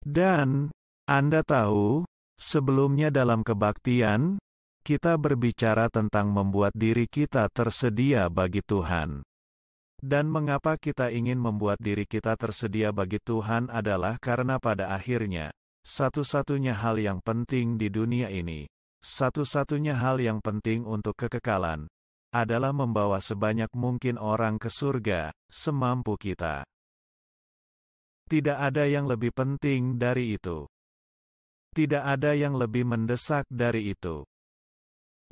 Dan, Anda tahu, sebelumnya dalam kebaktian, kita berbicara tentang membuat diri kita tersedia bagi Tuhan. Dan mengapa kita ingin membuat diri kita tersedia bagi Tuhan adalah karena pada akhirnya, satu-satunya hal yang penting di dunia ini, satu-satunya hal yang penting untuk kekekalan, adalah membawa sebanyak mungkin orang ke surga, semampu kita. Tidak ada yang lebih penting dari itu. Tidak ada yang lebih mendesak dari itu.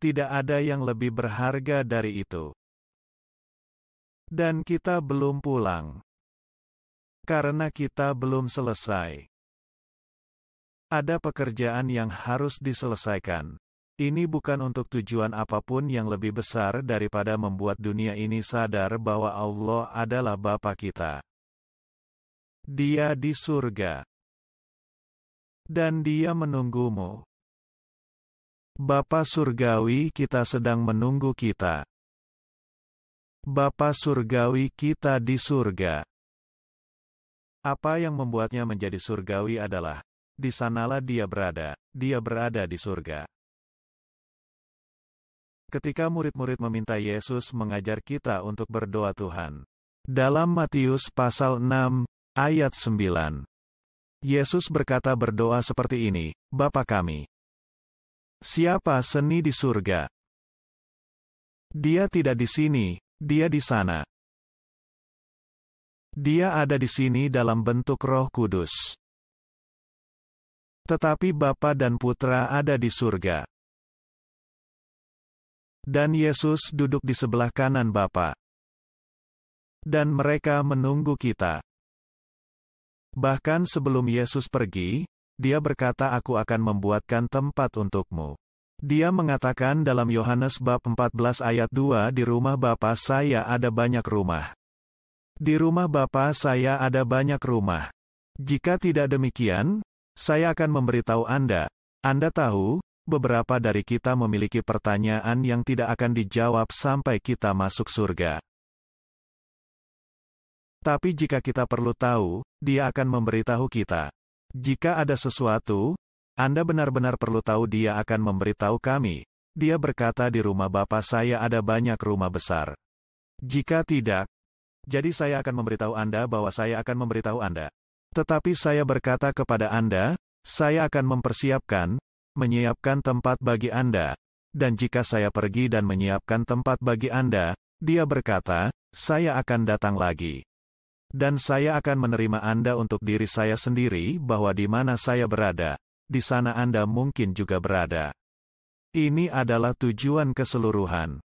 Tidak ada yang lebih berharga dari itu. Dan kita belum pulang. Karena kita belum selesai. Ada pekerjaan yang harus diselesaikan. Ini bukan untuk tujuan apapun yang lebih besar daripada membuat dunia ini sadar bahwa Allah adalah Bapa kita. Dia di surga. Dan Dia menunggumu. Bapa surgawi kita sedang menunggu kita. Bapa surgawi kita di surga. Apa yang membuatnya menjadi surgawi adalah, di sanalah Dia berada di surga. Ketika murid-murid meminta Yesus mengajar kita untuk berdoa Tuhan. Dalam Matius pasal 6, ayat 9. Yesus berkata berdoa seperti ini, Bapa kami. Siapa seni di surga? Dia tidak di sini, Dia di sana. Dia ada di sini dalam bentuk Roh Kudus. Tetapi Bapa dan Putra ada di surga. Dan Yesus duduk di sebelah kanan Bapa. Dan mereka menunggu kita. Bahkan sebelum Yesus pergi, Dia berkata aku akan membuatkan tempat untukmu. Dia mengatakan dalam Yohanes bab 14 ayat 2 di rumah Bapa saya ada banyak rumah. Di rumah Bapa saya ada banyak rumah. Jika tidak demikian, saya akan memberitahu Anda. Anda tahu, beberapa dari kita memiliki pertanyaan yang tidak akan dijawab sampai kita masuk surga. Tapi jika kita perlu tahu, Dia akan memberitahu kita. Jika ada sesuatu, Anda benar-benar perlu tahu Dia akan memberitahu kami. Dia berkata di rumah Bapa saya ada banyak rumah besar. Jika tidak, jadi saya akan memberitahu Anda bahwa saya akan memberitahu Anda. Tetapi saya berkata kepada Anda, saya akan menyiapkan tempat bagi Anda. Dan jika saya pergi dan menyiapkan tempat bagi Anda, Dia berkata, saya akan datang lagi. Dan saya akan menerima Anda untuk diri saya sendiri bahwa di mana saya berada, di sana Anda mungkin juga berada. Ini adalah tujuan keseluruhan.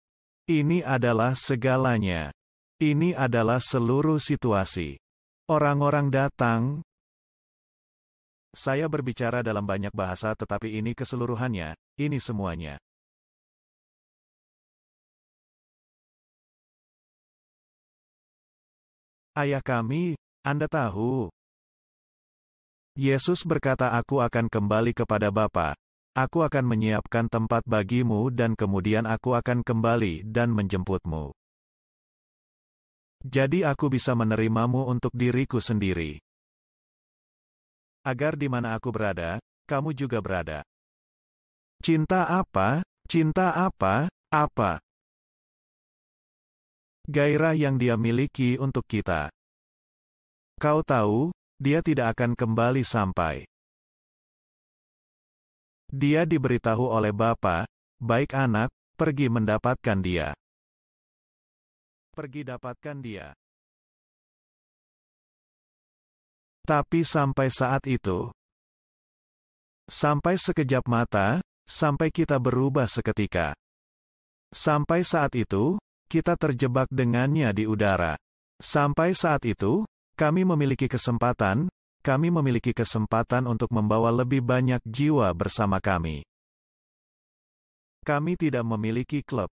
Ini adalah segalanya. Ini adalah seluruh situasi. Orang-orang datang. Saya berbicara dalam banyak bahasa tetapi ini keseluruhannya, ini semuanya. Ayah kami, Anda tahu. Yesus berkata aku akan kembali kepada Bapa. Aku akan menyiapkan tempat bagimu dan kemudian aku akan kembali dan menjemputmu. Jadi aku bisa menerimamu untuk diriku sendiri. Agar di mana aku berada, kamu juga berada. Cinta apa? Cinta apa? Apa? Gairah yang Dia miliki untuk kita. Kau tahu, Dia tidak akan kembali sampai. Dia diberitahu oleh Bapa, baik anak, pergi mendapatkan Dia. Pergi dapatkan Dia. Tapi sampai saat itu, sampai sekejap mata, sampai kita berubah seketika. Sampai saat itu, kita terjebak dengannya di udara. Sampai saat itu, kami memiliki kesempatan untuk membawa lebih banyak jiwa bersama kami. Kami tidak memiliki klub.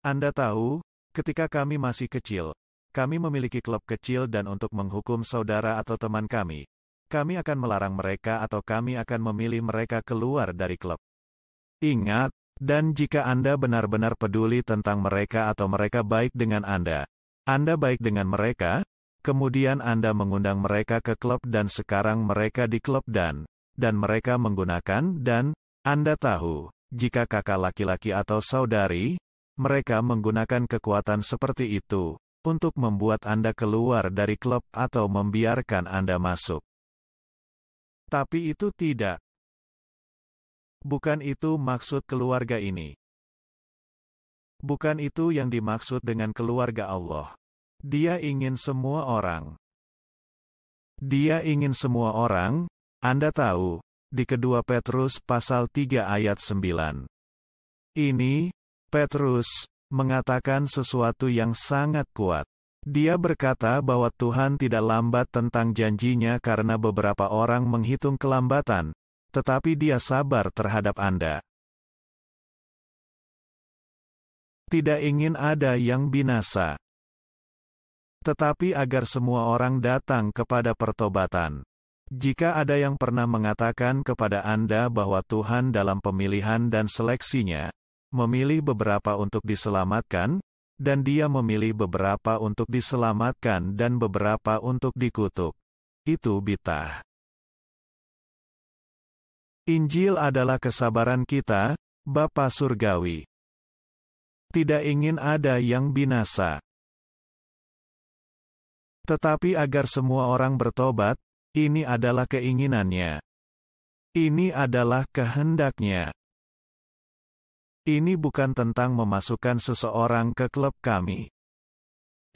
Anda tahu, ketika kami masih kecil, kami memiliki klub kecil dan untuk menghukum saudara atau teman kami akan melarang mereka atau kami akan memilih mereka keluar dari klub. Ingat, dan jika Anda benar-benar peduli tentang mereka atau mereka baik dengan Anda baik dengan mereka, kemudian Anda mengundang mereka ke klub dan sekarang mereka di klub dan mereka menggunakan dan, Anda tahu, jika kakak laki-laki atau saudari, mereka menggunakan kekuatan seperti itu, untuk membuat Anda keluar dari klub atau membiarkan Anda masuk. Tapi itu tidak. Bukan itu maksud keluarga ini. Bukan itu yang dimaksud dengan keluarga Allah. Dia ingin semua orang. Dia ingin semua orang, Anda tahu, di kedua Petrus pasal 3 ayat 9. Ini, Petrus, mengatakan sesuatu yang sangat kuat. Dia berkata bahwa Tuhan tidak lambat tentang janjinya karena beberapa orang menghitung kelambatan, tetapi Dia sabar terhadap Anda. Tidak ingin ada yang binasa, tetapi agar semua orang datang kepada pertobatan. Jika ada yang pernah mengatakan kepada Anda bahwa Tuhan dalam pemilihan dan seleksinya, memilih beberapa untuk diselamatkan, dan Dia memilih beberapa untuk diselamatkan dan beberapa untuk dikutuk, itu bid'ah. Injil adalah kesabaran kita, Bapa Surgawi. Tidak ingin ada yang binasa, tetapi agar semua orang bertobat. Ini adalah keinginannya. Ini adalah kehendaknya. Ini bukan tentang memasukkan seseorang ke klub kami.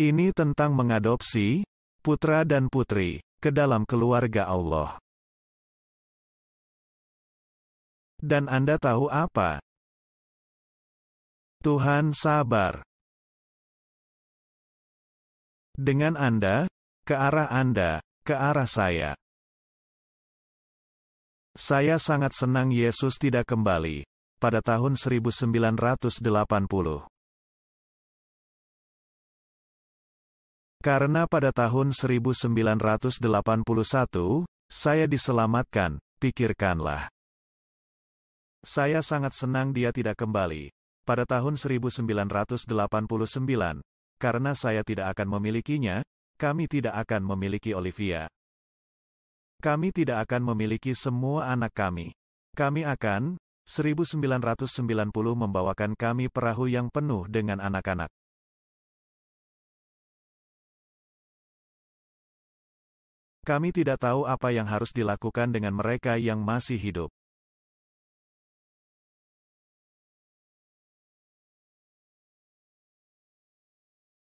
Ini tentang mengadopsi putra dan putri ke dalam keluarga Allah. Dan Anda tahu apa? Tuhan sabar dengan Anda, ke arah saya. Saya sangat senang Yesus tidak kembali pada tahun 1980. Karena pada tahun 1981, saya diselamatkan, pikirkanlah. Saya sangat senang Dia tidak kembali pada tahun 1989, karena saya tidak akan memilikinya. Kami tidak akan memiliki Olivia. Kami tidak akan memiliki semua anak kami. Kami akan, 1990 membawakan kami perahu yang penuh dengan anak-anak. Kami tidak tahu apa yang harus dilakukan dengan mereka yang masih hidup.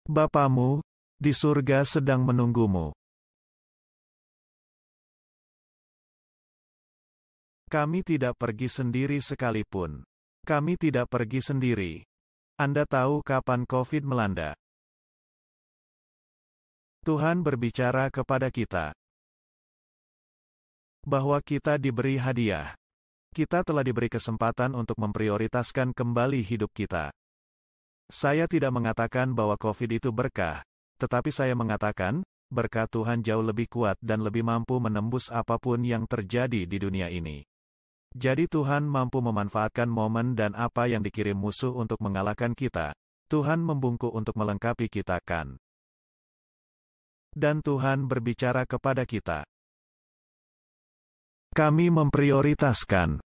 Bapamu di surga sedang menunggumu. Kami tidak pergi sendiri sekalipun. Kami tidak pergi sendiri. Anda tahu kapan COVID melanda? Tuhan berbicara kepada kita bahwa kita diberi hadiah. Kita telah diberi kesempatan untuk memprioritaskan kembali hidup kita. Saya tidak mengatakan bahwa COVID itu berkah, tetapi saya mengatakan, berkat Tuhan jauh lebih kuat dan lebih mampu menembus apapun yang terjadi di dunia ini. Jadi Tuhan mampu memanfaatkan momen dan apa yang dikirim musuh untuk mengalahkan kita. Tuhan membungkuk untuk melengkapi kita kan. Dan Tuhan berbicara kepada kita. Kami memprioritaskan.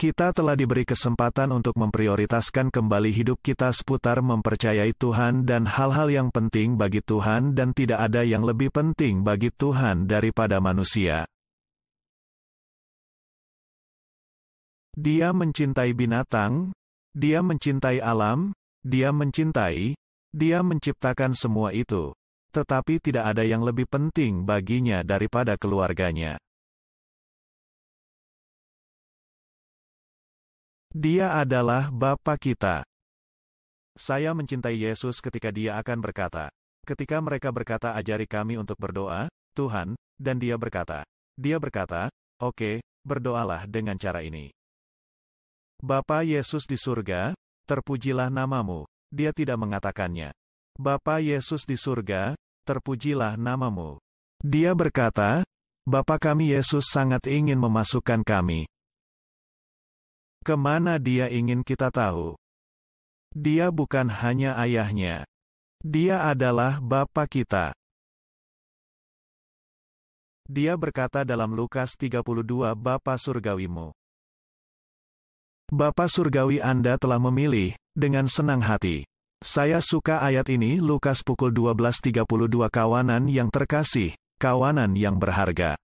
Kita telah diberi kesempatan untuk memprioritaskan kembali hidup kita seputar mempercayai Tuhan dan hal-hal yang penting bagi Tuhan dan tidak ada yang lebih penting bagi Tuhan daripada manusia. Dia mencintai binatang, Dia mencintai alam, Dia menciptakan semua itu. Tetapi tidak ada yang lebih penting baginya daripada keluarganya. Dia adalah Bapa kita. Saya mencintai Yesus ketika Dia akan berkata, ketika mereka berkata ajari kami untuk berdoa, Tuhan, dan Dia berkata, oke, berdoalah dengan cara ini. Bapa Yesus di surga, terpujilah namamu. Dia tidak mengatakannya. Bapa Yesus di surga, terpujilah namamu. Dia berkata, Bapa kami Yesus sangat ingin memasukkan kami. Kemana Dia ingin kita tahu? Dia bukan hanya ayahnya. Dia adalah Bapa kita. Dia berkata dalam Lukas 32, Bapa Surgawimu. Bapa Surgawi Anda telah memilih, dengan senang hati. Saya suka ayat ini, Lukas pukul 12.32. Kawanan yang terkasih, kawanan yang berharga.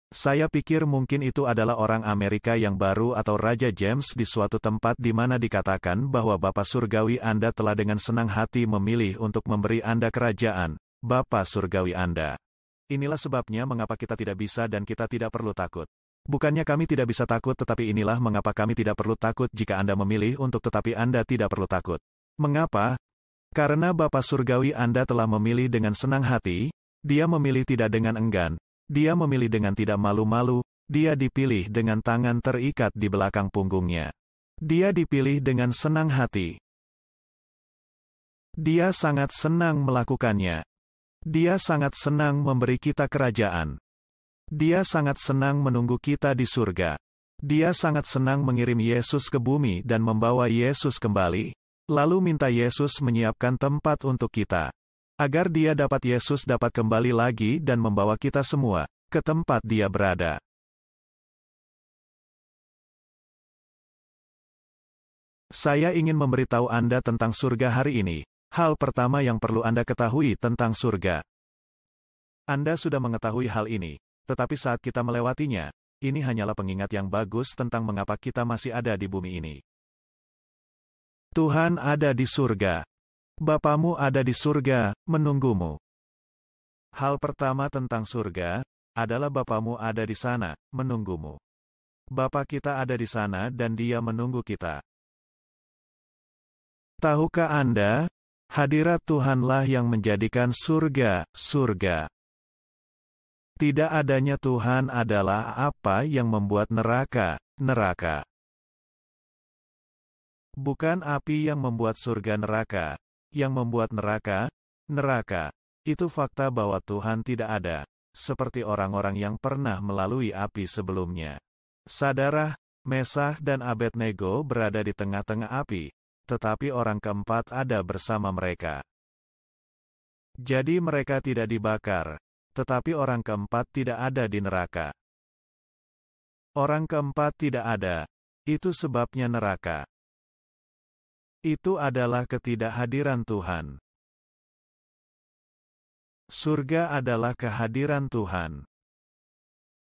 Saya pikir mungkin itu adalah orang Amerika yang baru atau Raja James di suatu tempat di mana dikatakan bahwa Bapa Surgawi Anda telah dengan senang hati memilih untuk memberi Anda kerajaan, Bapa Surgawi Anda. Inilah sebabnya mengapa kita tidak bisa dan kita tidak perlu takut. Bukannya kami tidak bisa takut, tetapi inilah mengapa kami tidak perlu takut jika Anda memilih untuk tetapi Anda tidak perlu takut. Mengapa? Karena Bapa Surgawi Anda telah memilih dengan senang hati, Dia memilih tidak dengan enggan. Dia memilih dengan tidak malu-malu, dia dipilih dengan tangan terikat di belakang punggungnya. Dia dipilih dengan senang hati. Dia sangat senang melakukannya. Dia sangat senang memberi kita kerajaan. Dia sangat senang menunggu kita di surga. Dia sangat senang mengirim Yesus ke bumi dan membawa Yesus kembali, lalu minta Yesus menyiapkan tempat untuk kita. Agar Yesus dapat kembali lagi dan membawa kita semua ke tempat Dia berada. Saya ingin memberitahu Anda tentang surga hari ini. Hal pertama yang perlu Anda ketahui tentang surga. Anda sudah mengetahui hal ini, tetapi saat kita melewatinya, ini hanyalah pengingat yang bagus tentang mengapa kita masih ada di bumi ini. Tuhan ada di surga. Bapamu ada di surga, menunggumu. Hal pertama tentang surga, adalah Bapamu ada di sana, menunggumu. Bapa kita ada di sana dan Dia menunggu kita. Tahukah Anda, hadirat Tuhanlah yang menjadikan surga, surga. Tidak adanya Tuhan adalah apa yang membuat neraka, neraka. Bukan api yang membuat surga neraka. Yang membuat neraka, neraka. Itu fakta bahwa Tuhan tidak ada, seperti orang-orang yang pernah melalui api sebelumnya. Sadrah, Mesakh dan Abednego berada di tengah-tengah api, tetapi orang keempat ada bersama mereka. Jadi mereka tidak dibakar, tetapi orang keempat tidak ada di neraka. Orang keempat tidak ada, itu sebabnya neraka. Itu adalah ketidakhadiran Tuhan. Surga adalah kehadiran Tuhan.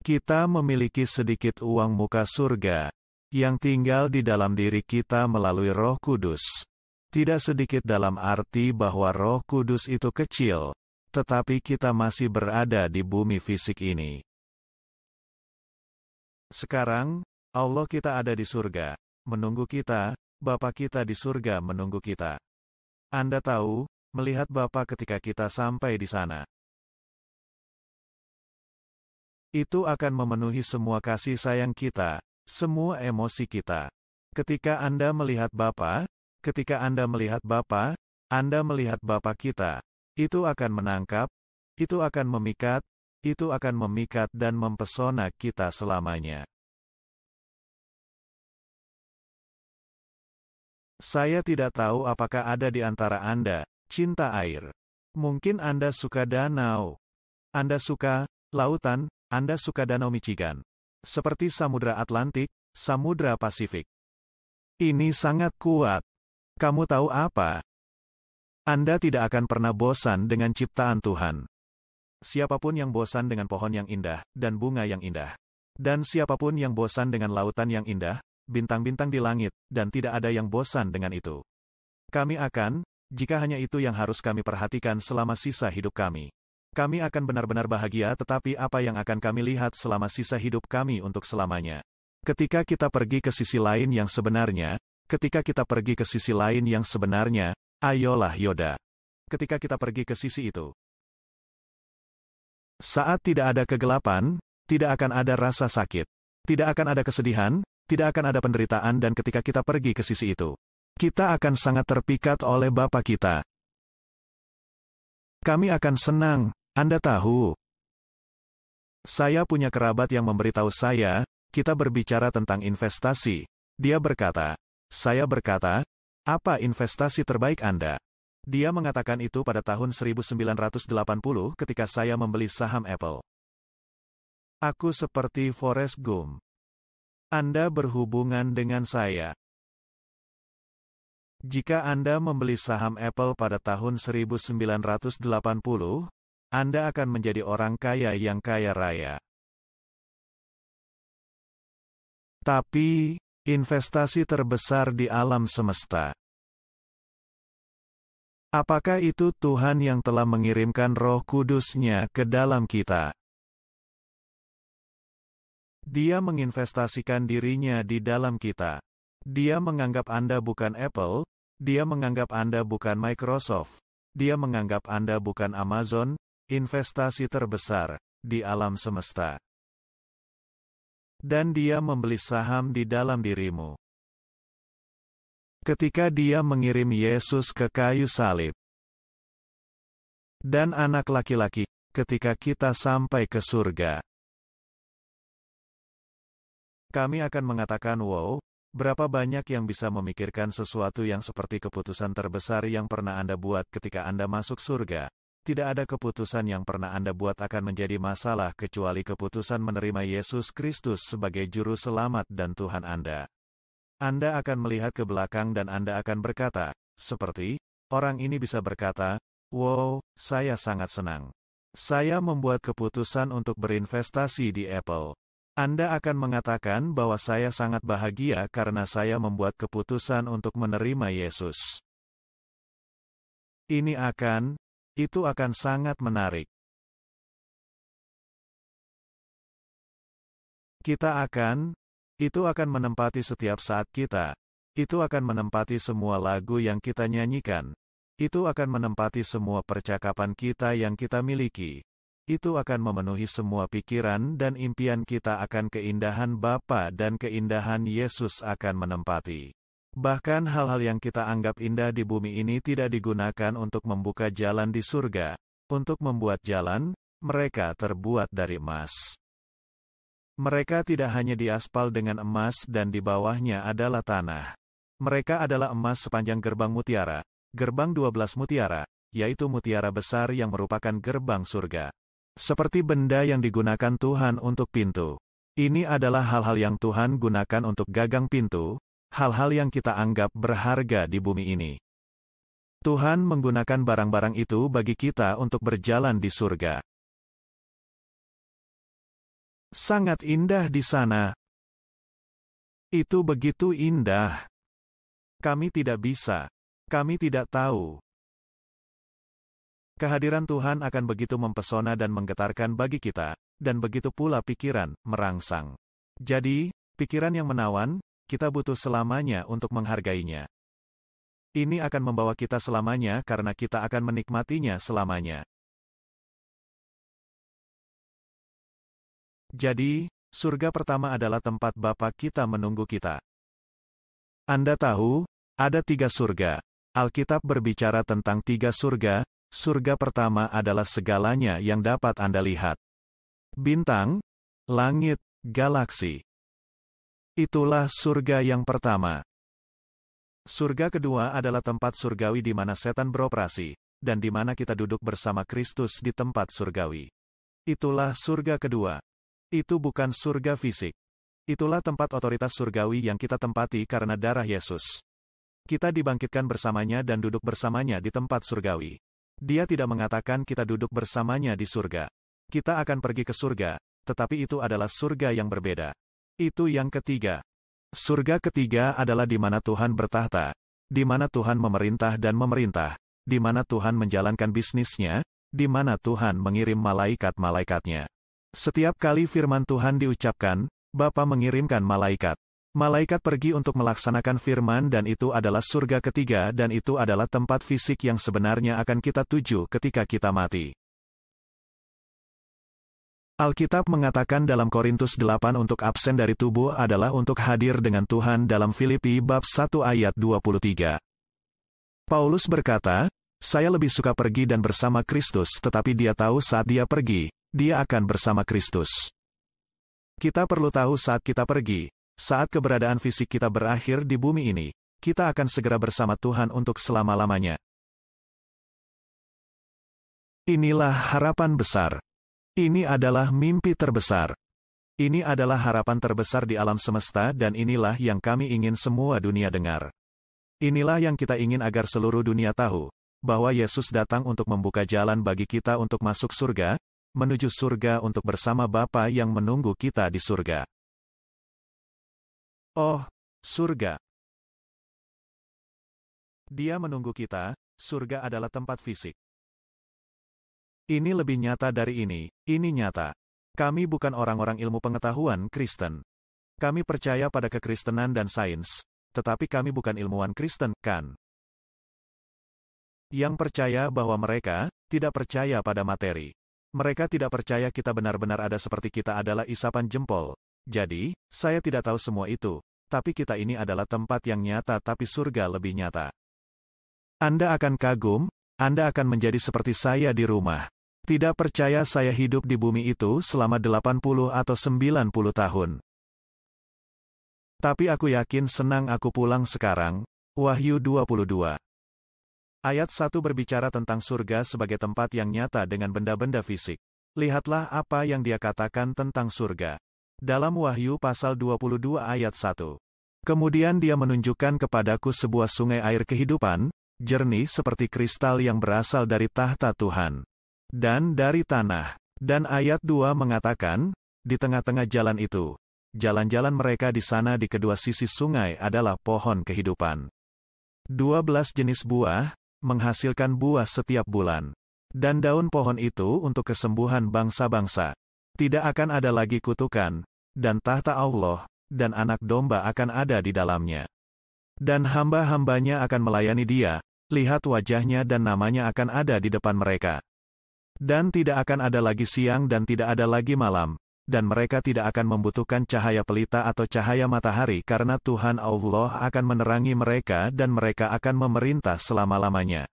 Kita memiliki sedikit uang muka surga, yang tinggal di dalam diri kita melalui Roh Kudus. Tidak sedikit dalam arti bahwa Roh Kudus itu kecil, tetapi kita masih berada di bumi fisik ini. Sekarang, Allah kita ada di surga, menunggu kita. Bapa kita di surga menunggu kita. Anda tahu, melihat Bapa ketika kita sampai di sana. Itu akan memenuhi semua kasih sayang kita, semua emosi kita. Ketika Anda melihat Bapa, Anda melihat Bapa kita. Itu akan menangkap, itu akan memikat dan mempesona kita selamanya. Saya tidak tahu apakah ada di antara Anda, cinta air. Mungkin Anda suka danau. Anda suka lautan, Anda suka Danau Michigan. Seperti Samudra Atlantik, Samudra Pasifik. Ini sangat kuat. Kamu tahu apa? Anda tidak akan pernah bosan dengan ciptaan Tuhan. Siapapun yang bosan dengan pohon yang indah, dan bunga yang indah. Dan siapapun yang bosan dengan lautan yang indah, bintang-bintang di langit, dan tidak ada yang bosan dengan itu. Kami akan, jika hanya itu yang harus kami perhatikan selama sisa hidup kami. Kami akan benar-benar bahagia, tetapi apa yang akan kami lihat selama sisa hidup kami untuk selamanya? Ketika kita pergi ke sisi lain yang sebenarnya, ayolah Yoda. Ketika kita pergi ke sisi itu. Saat tidak ada kegelapan, tidak akan ada rasa sakit. Tidak akan ada kesedihan, tidak akan ada penderitaan dan ketika kita pergi ke sisi itu, kita akan sangat terpikat oleh Bapa kita. Kami akan senang, Anda tahu. Saya punya kerabat yang memberitahu saya, kita berbicara tentang investasi. Dia berkata, saya berkata, apa investasi terbaik Anda? Dia mengatakan itu pada tahun 1980 ketika saya membeli saham Apple. Aku seperti Forrest Gump. Anda berhubungan dengan saya. Jika Anda membeli saham Apple pada tahun 1980, Anda akan menjadi orang kaya yang kaya raya. Tapi, investasi terbesar di alam semesta. Apakah itu Tuhan yang telah mengirimkan Roh Kudus-Nya ke dalam kita? Dia menginvestasikan dirinya di dalam kita. Dia menganggap Anda bukan Apple, dia menganggap Anda bukan Microsoft, dia menganggap Anda bukan Amazon, investasi terbesar di alam semesta. Dan dia membeli saham di dalam dirimu. Ketika dia mengirim Yesus ke kayu salib. Dan anak laki-laki, ketika kita sampai ke surga. Kami akan mengatakan, wow, berapa banyak yang bisa memikirkan sesuatu yang seperti keputusan terbesar yang pernah Anda buat ketika Anda masuk surga. Tidak ada keputusan yang pernah Anda buat akan menjadi masalah kecuali keputusan menerima Yesus Kristus sebagai Juru Selamat dan Tuhan Anda. Anda akan melihat ke belakang dan Anda akan berkata, seperti, orang ini bisa berkata, wow, saya sangat senang. Saya membuat keputusan untuk berinvestasi di Apple. Anda akan mengatakan bahwa saya sangat bahagia karena saya membuat keputusan untuk menerima Yesus. Itu akan sangat menarik. Itu akan menempati setiap saat kita. Itu akan menempati semua lagu yang kita nyanyikan. Itu akan menempati semua percakapan kita yang kita miliki. Itu akan memenuhi semua pikiran dan impian kita akan keindahan Bapa dan keindahan Yesus akan menempati. Bahkan hal-hal yang kita anggap indah di bumi ini tidak digunakan untuk membuka jalan di surga. Untuk membuat jalan, mereka terbuat dari emas. Mereka tidak hanya diaspal dengan emas dan di bawahnya adalah tanah. Mereka adalah emas sepanjang gerbang mutiara, gerbang 12 mutiara, yaitu mutiara besar yang merupakan gerbang surga. Seperti benda yang digunakan Tuhan untuk pintu. Ini adalah hal-hal yang Tuhan gunakan untuk gagang pintu, hal-hal yang kita anggap berharga di bumi ini. Tuhan menggunakan barang-barang itu bagi kita untuk berjalan di surga. Sangat indah di sana. Itu begitu indah. Kami tidak bisa. Kami tidak tahu. Kehadiran Tuhan akan begitu mempesona dan menggetarkan bagi kita, dan begitu pula pikiran, merangsang. Jadi, pikiran yang menawan, kita butuh selamanya untuk menghargainya. Ini akan membawa kita selamanya karena kita akan menikmatinya selamanya. Jadi, surga pertama adalah tempat Bapa kita menunggu kita. Anda tahu, ada 3 surga. Alkitab berbicara tentang 3 surga. Surga pertama adalah segalanya yang dapat Anda lihat. Bintang, langit, galaksi. Itulah surga yang pertama. Surga kedua adalah tempat surgawi di mana setan beroperasi, dan di mana kita duduk bersama Kristus di tempat surgawi. Itulah surga kedua. Itu bukan surga fisik. Itulah tempat otoritas surgawi yang kita tempati karena darah Yesus. Kita dibangkitkan bersamanya dan duduk bersamanya di tempat surgawi. Dia tidak mengatakan kita duduk bersamanya di surga. Kita akan pergi ke surga, tetapi itu adalah surga yang berbeda. Itu yang ketiga. Surga ketiga adalah di mana Tuhan bertahta, di mana Tuhan memerintah dan memerintah, di mana Tuhan menjalankan bisnisnya, di mana Tuhan mengirim malaikat-malaikatnya. Setiap kali firman Tuhan diucapkan, Bapa mengirimkan malaikat. Malaikat pergi untuk melaksanakan firman dan itu adalah surga ketiga dan itu adalah tempat fisik yang sebenarnya akan kita tuju ketika kita mati. Alkitab mengatakan dalam Korintus 8 untuk absen dari tubuh adalah untuk hadir dengan Tuhan dalam Filipi bab 1 ayat 23. Paulus berkata, saya lebih suka pergi dan bersama Kristus tetapi dia tahu saat dia pergi, dia akan bersama Kristus. Kita perlu tahu saat kita pergi. Saat keberadaan fisik kita berakhir di bumi ini, kita akan segera bersama Tuhan untuk selama-lamanya. Inilah harapan besar. Ini adalah mimpi terbesar. Ini adalah harapan terbesar di alam semesta dan inilah yang kami ingin semua dunia dengar. Inilah yang kita ingin agar seluruh dunia tahu, bahwa Yesus datang untuk membuka jalan bagi kita untuk masuk surga, menuju surga untuk bersama Bapa yang menunggu kita di surga. Oh, surga. Dia menunggu kita, surga adalah tempat fisik. Ini lebih nyata dari ini nyata. Kami bukan orang-orang ilmu pengetahuan Kristen. Kami percaya pada kekristenan dan sains. Tetapi kami bukan ilmuwan Kristen, kan? Yang percaya bahwa mereka tidak percaya pada materi. Mereka tidak percaya kita benar-benar ada seperti kita adalah isapan jempol. Jadi, saya tidak tahu semua itu, tapi kita ini adalah tempat yang nyata tapi surga lebih nyata. Anda akan kagum, Anda akan menjadi seperti saya di rumah. Tidak percaya saya hidup di bumi itu selama 80 atau 90 tahun. Tapi aku yakin senang aku pulang sekarang. Wahyu 22. Ayat 1 berbicara tentang surga sebagai tempat yang nyata dengan benda-benda fisik. Lihatlah apa yang dia katakan tentang surga. Dalam Wahyu pasal 22 ayat 1. Kemudian dia menunjukkan kepadaku sebuah sungai air kehidupan, jernih seperti kristal yang berasal dari tahta Tuhan. Dan dari tanah. Dan ayat 2 mengatakan, di tengah-tengah jalan itu, jalan-jalan mereka di sana di kedua sisi sungai adalah pohon kehidupan. 12 jenis buah, menghasilkan buah setiap bulan. Dan daun pohon itu untuk kesembuhan bangsa-bangsa. Tidak akan ada lagi kutukan, dan tahta Allah, dan anak domba akan ada di dalamnya. Dan hamba-hambanya akan melayani dia, lihat wajahnya dan namanya akan ada di depan mereka. Dan tidak akan ada lagi siang dan tidak ada lagi malam. Dan mereka tidak akan membutuhkan cahaya pelita atau cahaya matahari karena Tuhan Allah akan menerangi mereka dan mereka akan memerintah selama-lamanya.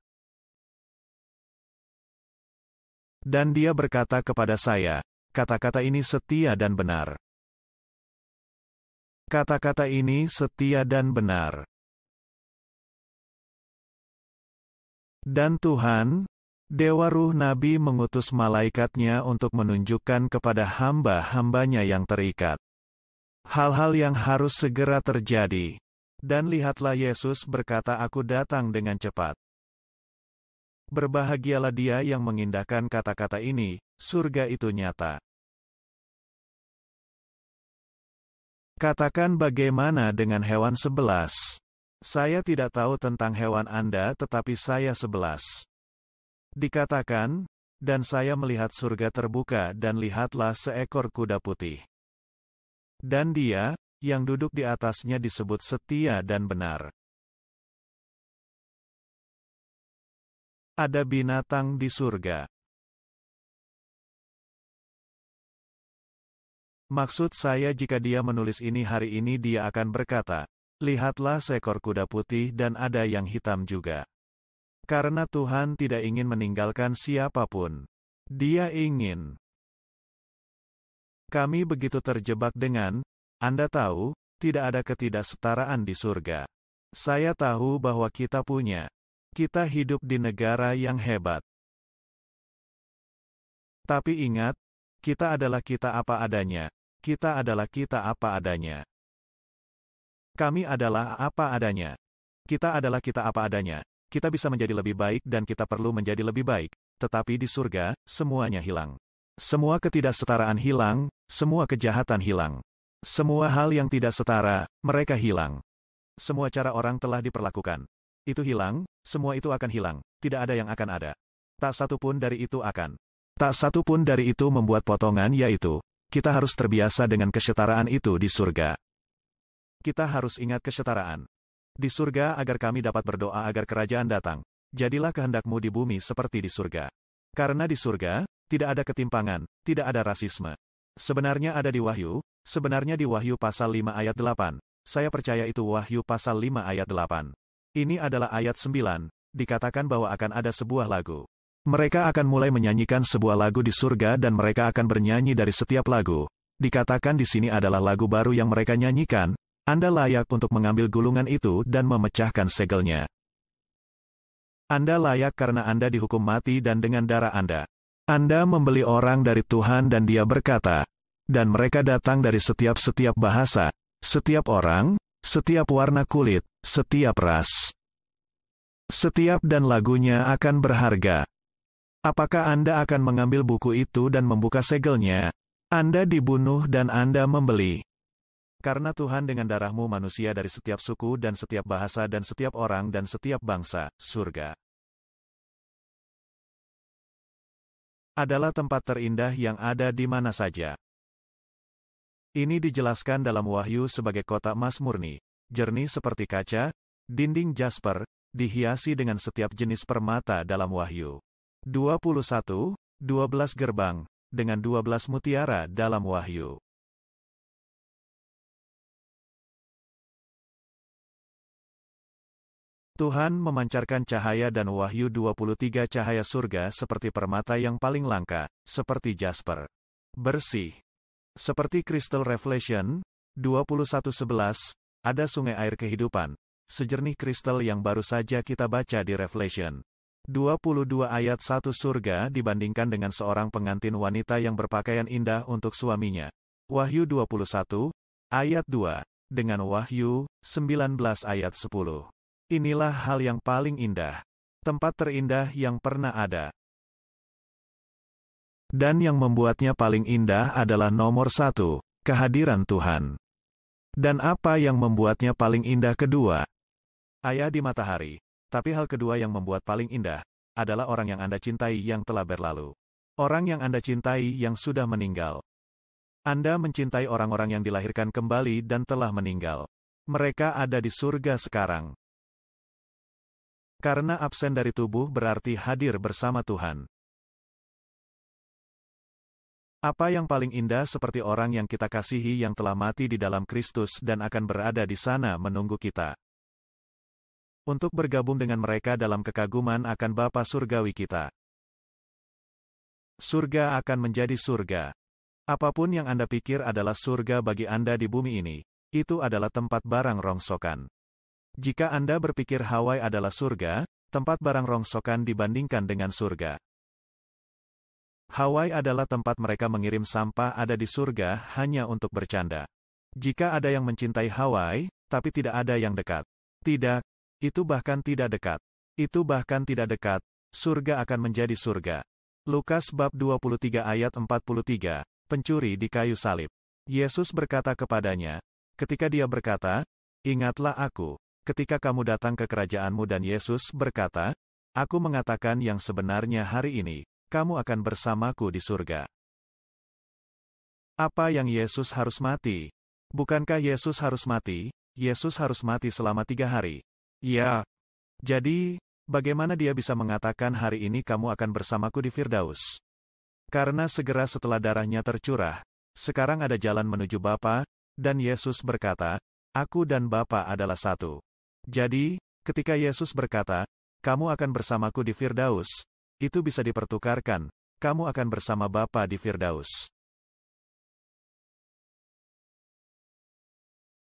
Dan dia berkata kepada saya, kata-kata ini setia dan benar. Kata-kata ini setia dan benar. Dan Tuhan, Dewa Ruh Nabi mengutus malaikatnya untuk menunjukkan kepada hamba-hambanya yang terikat hal-hal yang harus segera terjadi. Dan lihatlah Yesus berkata, aku datang dengan cepat. Berbahagialah dia yang mengindahkan kata-kata ini, surga itu nyata. Katakan bagaimana dengan hewan 11? Saya tidak tahu tentang hewan Anda tetapi saya 11. Dikatakan, dan saya melihat surga terbuka dan lihatlah seekor kuda putih. Dan dia, yang duduk di atasnya disebut setia dan benar. Ada binatang di surga. Maksud saya jika dia menulis ini hari ini dia akan berkata, lihatlah seekor kuda putih dan ada yang hitam juga. Karena Tuhan tidak ingin meninggalkan siapapun. Dia ingin. Kami begitu terjebak dengan, Anda tahu, tidak ada ketidaksetaraan di surga. Saya tahu bahwa kita punya. Kita hidup di negara yang hebat. Tapi ingat, kita adalah kita apa adanya. Kita adalah kita apa adanya. Kami adalah apa adanya. Kita adalah kita apa adanya. Kita bisa menjadi lebih baik dan kita perlu menjadi lebih baik, tetapi di surga, semuanya hilang. Semua ketidaksetaraan hilang, semua kejahatan hilang. Semua hal yang tidak setara, mereka hilang. Semua cara orang telah diperlakukan. Itu hilang, semua itu akan hilang, tidak ada yang akan ada. Tak satu pun dari itu akan. Tak satu pun dari itu membuat potongan yaitu, kita harus terbiasa dengan kesetaraan itu di surga. Kita harus ingat kesetaraan. Di surga agar kami dapat berdoa agar kerajaan datang. Jadilah kehendakmu di bumi seperti di surga. Karena di surga, tidak ada ketimpangan, tidak ada rasisme. Sebenarnya ada di Wahyu, sebenarnya di Wahyu pasal 5 ayat 8. Saya percaya itu Wahyu pasal 5 ayat 8. Ini adalah ayat 9, dikatakan bahwa akan ada sebuah lagu. Mereka akan mulai menyanyikan sebuah lagu di surga dan mereka akan bernyanyi dari setiap lagu. Dikatakan di sini adalah lagu baru yang mereka nyanyikan. Anda layak untuk mengambil gulungan itu dan memecahkan segelnya. Anda layak karena Anda dihukum mati dan dengan darah Anda. Anda membeli orang dari Tuhan dan Dia berkata, dan mereka datang dari setiap bahasa, setiap orang, setiap warna kulit, setiap ras. Setiap dan lagunya akan berharga. Apakah Anda akan mengambil buku itu dan membuka segelnya? Anda dibunuh dan Anda membeli. Karena Tuhan dengan darahmu manusia dari setiap suku dan setiap bahasa dan setiap orang dan setiap bangsa, surga adalah tempat terindah yang ada di mana saja. Ini dijelaskan dalam Wahyu sebagai kota emas murni, jernih seperti kaca, dinding jasper, dihiasi dengan setiap jenis permata dalam Wahyu 21, 12 gerbang, dengan 12 mutiara dalam Wahyu. Tuhan memancarkan cahaya dan Wahyu 23 cahaya surga seperti permata yang paling langka, seperti jasper. Bersih. Seperti kristal Revelation, 21:11, ada sungai air kehidupan, sejernih kristal yang baru saja kita baca di Revelation 22 ayat 1 surga dibandingkan dengan seorang pengantin wanita yang berpakaian indah untuk suaminya. Wahyu 21, ayat 2, dengan Wahyu 19 ayat 10. Inilah hal yang paling indah. Tempat terindah yang pernah ada. Dan yang membuatnya paling indah adalah nomor 1, kehadiran Tuhan. Dan apa yang membuatnya paling indah kedua? Ayah di matahari. Tapi hal kedua yang membuat paling indah, adalah orang yang Anda cintai yang telah berlalu. Orang yang Anda cintai yang sudah meninggal. Anda mencintai orang-orang yang dilahirkan kembali dan telah meninggal. Mereka ada di surga sekarang. Karena absen dari tubuh berarti hadir bersama Tuhan. Apa yang paling indah seperti orang yang kita kasihi yang telah mati di dalam Kristus dan akan berada di sana menunggu kita. Untuk bergabung dengan mereka dalam kekaguman akan Bapa surgawi kita. Surga akan menjadi surga. Apapun yang Anda pikir adalah surga bagi Anda di bumi ini, itu adalah tempat barang rongsokan. Jika Anda berpikir Hawaii adalah surga, tempat barang rongsokan dibandingkan dengan surga. Hawaii adalah tempat mereka mengirim sampah ada di surga hanya untuk bercanda. Jika ada yang mencintai Hawaii, tapi tidak ada yang dekat. Tidak, itu bahkan tidak dekat. Itu bahkan tidak dekat, surga akan menjadi surga. Lukas bab 23 ayat 43, pencuri di kayu salib. Yesus berkata kepadanya, ketika dia berkata, ingatlah aku, ketika kamu datang ke kerajaanmu dan Yesus berkata, aku mengatakan yang sebenarnya hari ini, kamu akan bersamaku di surga. Apa yang Yesus harus mati? Bukankah Yesus harus mati? Yesus harus mati selama 3 hari. Ya. Jadi, bagaimana dia bisa mengatakan hari ini kamu akan bersamaku di Firdaus? Karena segera setelah darahnya tercurah, sekarang ada jalan menuju Bapa, dan Yesus berkata, aku dan Bapa adalah satu. Jadi, ketika Yesus berkata, kamu akan bersamaku di Firdaus, itu bisa dipertukarkan, kamu akan bersama Bapa di Firdaus.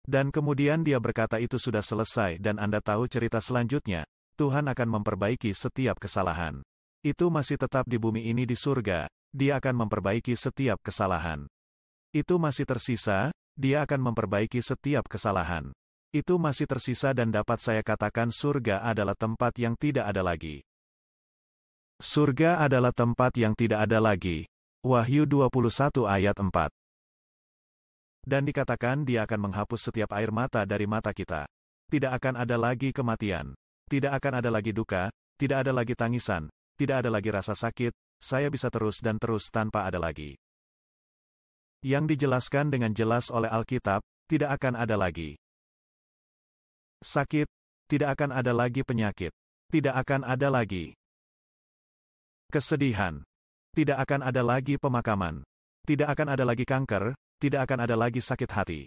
Dan kemudian dia berkata itu sudah selesai dan Anda tahu cerita selanjutnya, Tuhan akan memperbaiki setiap kesalahan. Itu masih tetap di bumi ini di surga, dia akan memperbaiki setiap kesalahan. Itu masih tersisa, dia akan memperbaiki setiap kesalahan. Itu masih tersisa dan dapat saya katakan surga adalah tempat yang tidak ada lagi. Surga adalah tempat yang tidak ada lagi. Wahyu 21 ayat 4. Dan dikatakan dia akan menghapus setiap air mata dari mata kita. Tidak akan ada lagi kematian. Tidak akan ada lagi duka, tidak ada lagi tangisan, tidak ada lagi rasa sakit, saya bisa terus dan terus tanpa ada lagi. Yang dijelaskan dengan jelas oleh Alkitab, tidak akan ada lagi sakit, tidak akan ada lagi penyakit, tidak akan ada lagi kesedihan, tidak akan ada lagi pemakaman, tidak akan ada lagi kanker, tidak akan ada lagi sakit hati,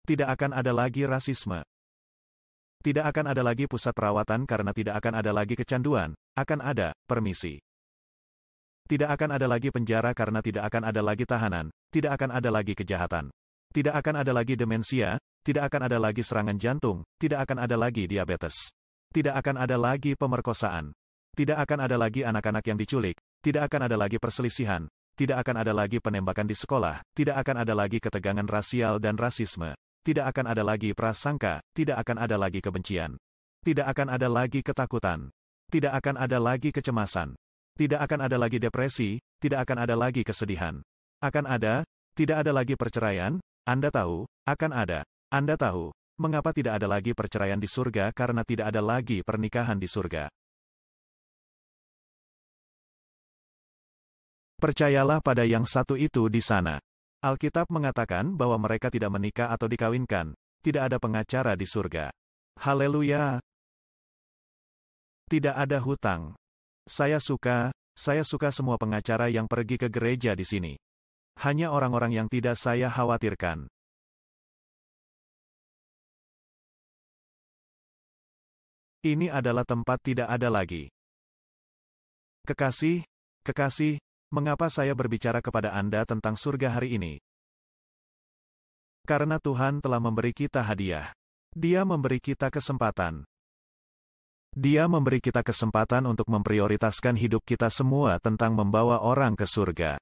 tidak akan ada lagi rasisme, tidak akan ada lagi pusat perawatan karena tidak akan ada lagi kecanduan, akan ada permisi. Tidak akan ada lagi penjara karena tidak akan ada lagi tahanan, tidak akan ada lagi kejahatan. Tidak akan ada lagi demensia, tidak akan ada lagi serangan jantung, tidak akan ada lagi diabetes. Tidak akan ada lagi pemerkosaan. Tidak akan ada lagi anak-anak yang diculik, tidak akan ada lagi perselisihan, tidak akan ada lagi penembakan di sekolah, tidak akan ada lagi ketegangan rasial dan rasisme, tidak akan ada lagi prasangka, tidak akan ada lagi kebencian, tidak akan ada lagi ketakutan, tidak akan ada lagi kecemasan, tidak akan ada lagi depresi, tidak akan ada lagi kesedihan. Akan ada, tidak ada lagi perceraian, Anda tahu, akan ada. Anda tahu, mengapa tidak ada lagi perceraian di surga karena tidak ada lagi pernikahan di surga. Percayalah pada yang satu itu di sana. Alkitab mengatakan bahwa mereka tidak menikah atau dikawinkan, tidak ada pengacara di surga. Haleluya! Tidak ada hutang. Saya suka semua pengacara yang pergi ke gereja di sini. Hanya orang-orang yang tidak saya khawatirkan. Ini adalah tempat tidak ada lagi. Kekasih, mengapa saya berbicara kepada Anda tentang surga hari ini? Karena Tuhan telah memberi kita hadiah. Dia memberi kita kesempatan. Dia memberi kita kesempatan untuk memprioritaskan hidup kita semua tentang membawa orang ke surga.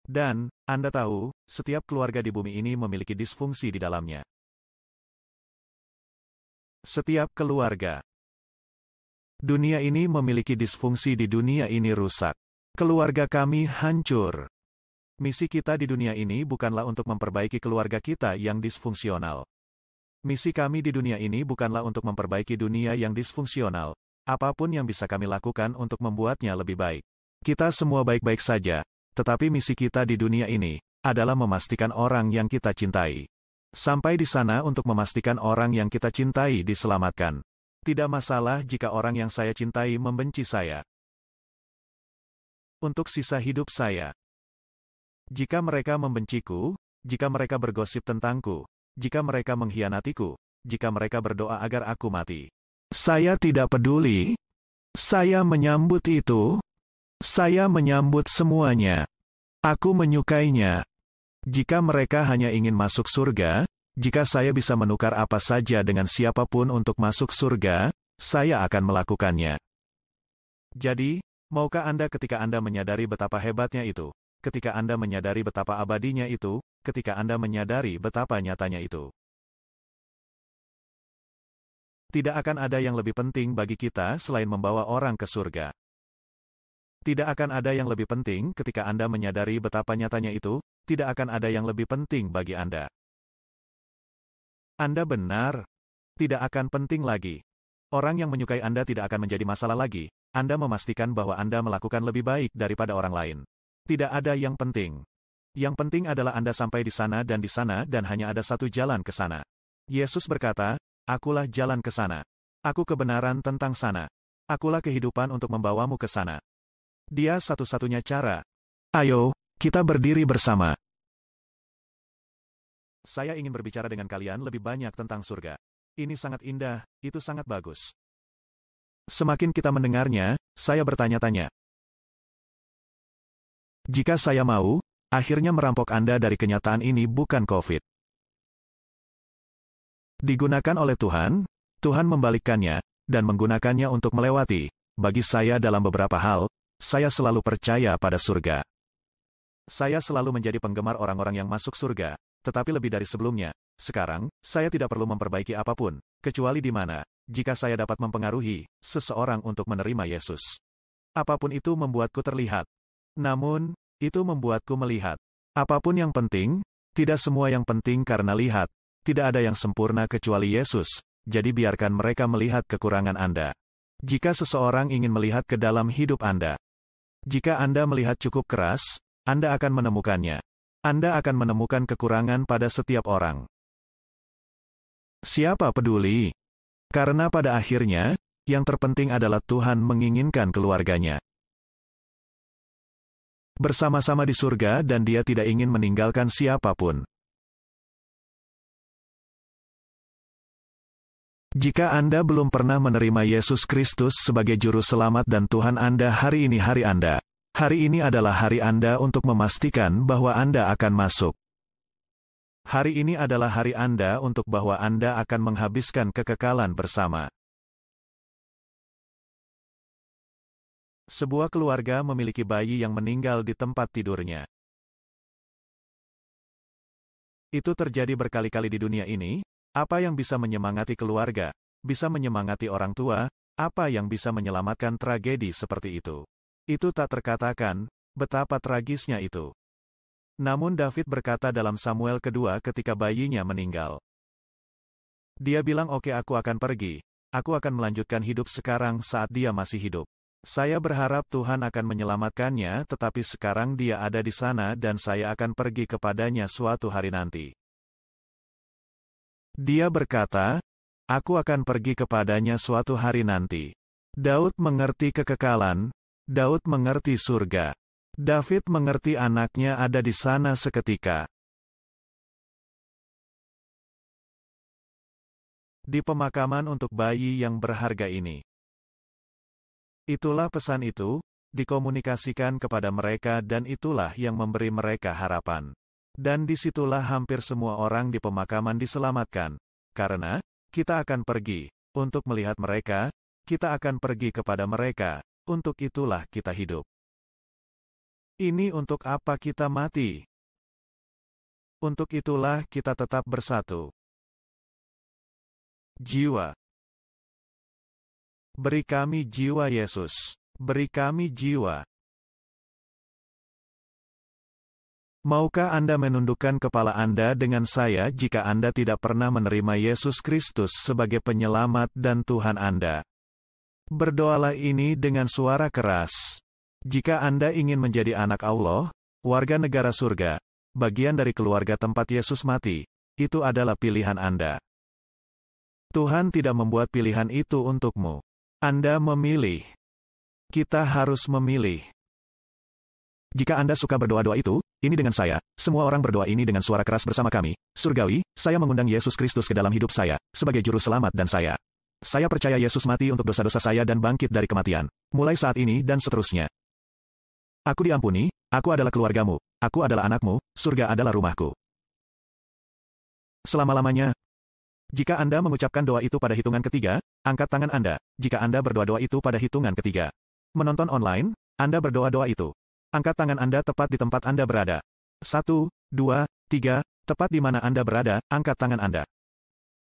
Dan, Anda tahu, setiap keluarga di bumi ini memiliki disfungsi di dalamnya. Setiap keluarga. Dunia ini memiliki disfungsi di dunia ini rusak. Keluarga kami hancur. Misi kita di dunia ini bukanlah untuk memperbaiki keluarga kita yang disfungsional. Misi kami di dunia ini bukanlah untuk memperbaiki dunia yang disfungsional. Apapun yang bisa kami lakukan untuk membuatnya lebih baik. Kita semua baik-baik saja, tetapi misi kita di dunia ini adalah memastikan orang yang kita cintai. Sampai di sana untuk memastikan orang yang kita cintai diselamatkan. Tidak masalah jika orang yang saya cintai membenci saya. Untuk sisa hidup saya. Jika mereka membenciku, jika mereka bergosip tentangku, jika mereka mengkhianatiku, jika mereka berdoa agar aku mati. Saya tidak peduli. Saya menyambut itu. Saya menyambut semuanya. Aku menyukainya. Jika mereka hanya ingin masuk surga, jika saya bisa menukar apa saja dengan siapapun untuk masuk surga, saya akan melakukannya. Jadi, maukah Anda ketika Anda menyadari betapa hebatnya itu? Ketika Anda menyadari betapa abadinya itu, ketika Anda menyadari betapa nyatanya itu. Tidak akan ada yang lebih penting bagi kita selain membawa orang ke surga. Tidak akan ada yang lebih penting ketika Anda menyadari betapa nyatanya itu, tidak akan ada yang lebih penting bagi Anda. Anda benar. Tidak akan penting lagi. Orang yang menyukai Anda tidak akan menjadi masalah lagi. Anda memastikan bahwa Anda melakukan lebih baik daripada orang lain. Tidak ada yang penting. Yang penting adalah Anda sampai di sana dan hanya ada satu jalan ke sana. Yesus berkata, "Akulah jalan ke sana. Aku kebenaran tentang sana. Akulah kehidupan untuk membawamu ke sana." Dia satu-satunya cara. Ayo, kita berdiri bersama. Saya ingin berbicara dengan kalian lebih banyak tentang surga. Ini sangat indah, itu sangat bagus. Semakin kita mendengarnya, saya bertanya-tanya. Jika saya mau, akhirnya merampok Anda dari kenyataan ini bukan COVID. Digunakan oleh Tuhan, Tuhan membalikkannya, dan menggunakannya untuk melewati. Bagi saya dalam beberapa hal, saya selalu percaya pada surga. Saya selalu menjadi penggemar orang-orang yang masuk surga, tetapi lebih dari sebelumnya. Sekarang, saya tidak perlu memperbaiki apapun, kecuali di mana, jika saya dapat mempengaruhi seseorang untuk menerima Yesus. Apapun itu membuatku terlihat. Namun, itu membuatku melihat. Apapun yang penting, tidak semua yang penting karena lihat. Tidak ada yang sempurna kecuali Yesus, jadi biarkan mereka melihat kekurangan Anda. Jika seseorang ingin melihat ke dalam hidup Anda. Jika Anda melihat cukup keras, Anda akan menemukannya. Anda akan menemukan kekurangan pada setiap orang. Siapa peduli? Karena pada akhirnya, yang terpenting adalah Tuhan menginginkan keluarganya bersama-sama di surga dan Dia tidak ingin meninggalkan siapapun. Jika Anda belum pernah menerima Yesus Kristus sebagai Juru Selamat dan Tuhan Anda, hari ini hari Anda. Hari ini adalah hari Anda untuk memastikan bahwa Anda akan masuk. Hari ini adalah hari Anda untuk bahwa Anda akan menghabiskan kekekalan bersama Sebuah keluarga memiliki bayi yang meninggal di tempat tidurnya. Itu terjadi berkali-kali di dunia ini. Apa yang bisa menyemangati keluarga, bisa menyemangati orang tua, apa yang bisa menyelamatkan tragedi seperti itu? Itu tak terkatakan, betapa tragisnya itu. Namun David berkata dalam Samuel kedua ketika bayinya meninggal. Dia bilang, "Oke, aku akan pergi. Aku akan melanjutkan hidup sekarang saat dia masih hidup. Saya berharap Tuhan akan menyelamatkannya, tetapi sekarang dia ada di sana dan saya akan pergi kepadanya suatu hari nanti." Dia berkata, "Aku akan pergi kepadanya suatu hari nanti." Daud mengerti kekekalan, Daud mengerti surga. David mengerti anaknya ada di sana seketika. Di pemakaman untuk bayi yang berharga ini. Itulah pesan itu, dikomunikasikan kepada mereka dan itulah yang memberi mereka harapan. Dan disitulah hampir semua orang di pemakaman diselamatkan. Karena, kita akan pergi, untuk melihat mereka, kita akan pergi kepada mereka, untuk itulah kita hidup. Ini untuk apa kita mati? Untuk itulah kita tetap bersatu. Jiwa. Beri kami jiwa Yesus. Beri kami jiwa. Maukah Anda menundukkan kepala Anda dengan saya jika Anda tidak pernah menerima Yesus Kristus sebagai penyelamat dan Tuhan Anda? Berdoalah ini dengan suara keras. Jika Anda ingin menjadi anak Allah, warga negara surga, bagian dari keluarga tempat Yesus mati, itu adalah pilihan Anda. Tuhan tidak membuat pilihan itu untukmu. Anda memilih. Kita harus memilih. Jika Anda suka berdoa-doa itu, ini dengan saya, semua orang berdoa ini dengan suara keras bersama kami. Surgawi, saya mengundang Yesus Kristus ke dalam hidup saya, sebagai juru selamat dan saya. Saya percaya Yesus mati untuk dosa-dosa saya dan bangkit dari kematian. Mulai saat ini dan seterusnya. Aku diampuni, aku adalah keluargamu, aku adalah anakmu, surga adalah rumahku. Selama-lamanya. Jika Anda mengucapkan doa itu pada hitungan ketiga, angkat tangan Anda. Jika Anda berdoa-doa itu pada hitungan ketiga. Menonton online, Anda berdoa-doa itu. Angkat tangan Anda tepat di tempat Anda berada. 1, 2, 3, tepat di mana Anda berada, angkat tangan Anda.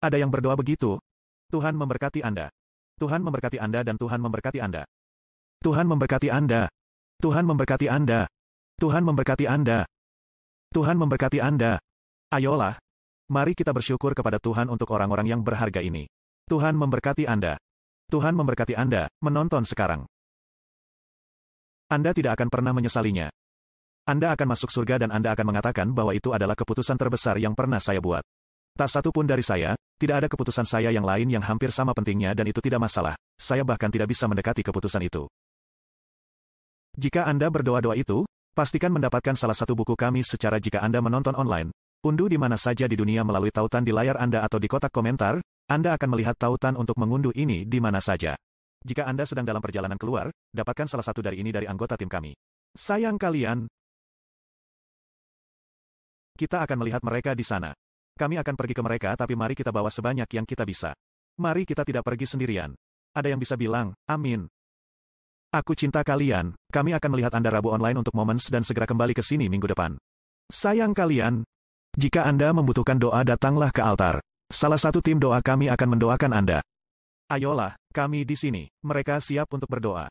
Ada yang berdoa begitu? Tuhan memberkati Anda. Tuhan memberkati Anda dan Tuhan memberkati Anda. Tuhan memberkati Anda. Tuhan memberkati Anda. Tuhan memberkati Anda. Tuhan memberkati Anda. Ayolah. Mari kita bersyukur kepada Tuhan untuk orang-orang yang berharga ini. Tuhan memberkati Anda. Tuhan memberkati Anda, menonton sekarang. Anda tidak akan pernah menyesalinya. Anda akan masuk surga dan Anda akan mengatakan bahwa itu adalah keputusan terbesar yang pernah saya buat. Tak satu pun dari saya, tidak ada keputusan saya yang lain yang hampir sama pentingnya dan itu tidak masalah. Saya bahkan tidak bisa mendekati keputusan itu. Jika Anda berdoa-doa itu, pastikan mendapatkan salah satu buku kami secara jika Anda menonton online. Unduh di mana saja di dunia melalui tautan di layar Anda atau di kotak komentar, Anda akan melihat tautan untuk mengunduh ini di mana saja. Jika Anda sedang dalam perjalanan keluar, dapatkan salah satu dari ini dari anggota tim kami. Sayang kalian. Kita akan melihat mereka di sana. Kami akan pergi ke mereka tapi mari kita bawa sebanyak yang kita bisa. Mari kita tidak pergi sendirian. Ada yang bisa bilang, amin. Aku cinta kalian, kami akan melihat Anda Rabu online untuk Moments dan segera kembali ke sini minggu depan. Sayang kalian. Jika Anda membutuhkan doa datanglah ke altar. Salah satu tim doa kami akan mendoakan Anda. Ayolah, kami di sini. Mereka siap untuk berdoa.